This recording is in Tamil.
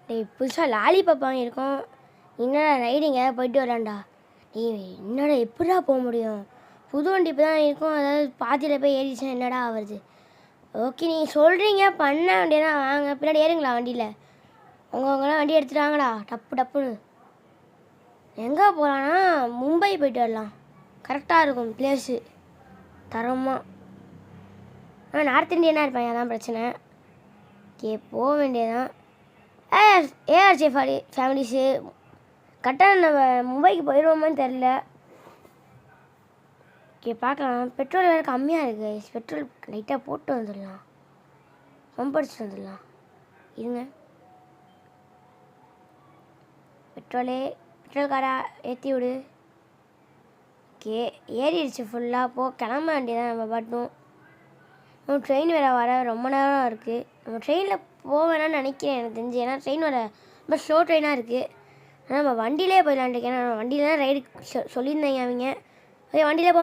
டேய் புதுசாக லாலிபாப் வாங்கியிருக்கோம். என்னடா ரைடிங் ஏதாவது போயிட்டு வரலாம்டா. டேய் என்னடா எப்படிடா போக முடியும்? புது வண்டி இப்போ தான் இருக்கும். அதாவது பாதியில் போய் ஏறிச்சுன்னா என்னடா ஆகுறது? ஓகே நீங்கள் சொல்கிறீங்க பண்ண வேண்டியதான். வாங்க பின்னாடி ஏறுங்களா வண்டியில். உங்களாம் வண்டி எடுத்துகிட்டு வாங்கடா டப்பு டப்புன்னு. எங்கே போகலான்னா மும்பை போயிட்டு வரலாம். கரெக்டாக இருக்கும் பிளேஸு தரமாக. நார்த் இந்தியனாக இருப்பேன், அதான் பிரச்சனை. ஓகே போக வேண்டியதான். ஏஆர்ஜே ஃபேமிலிஸு கரெக்டாக நம்ம மும்பைக்கு போயிடுவோமான்னு தெரில. ஓகே பார்க்கலாம். பெட்ரோல் வேறு கம்மியாக இருக்குது. பெட்ரோல் லைட்டாக போட்டு வந்துடலாம். பம்ப் அடிச்சுட்டு வந்துடலாம். இருங்க, பெட்ரோல் காரா ஏற்றி விடு. ஓகே ஏறிடுச்சு ஃபுல்லாக. கிளம்ப வேண்டியதான் நம்ம பாட்டும். நம்ம ட்ரெயின் வர ரொம்ப நேரம் இருக்குது. நம்ம ட்ரெயினில் போவேணான்னு நினைக்கிறேன் எனக்கு தெரிஞ்சு. ஏன்னா ட்ரெயின் ரொம்ப ஸ்லோ ட்ரெயினாக இருக்குது. ஆனால் நம்ம வண்டியிலே போயிடலான்ட்டு இருக்கேன். நான் வண்டியில தான் ரைடு சொல்லியிருந்தேங்க அவங்க. அதே வண்டியிலே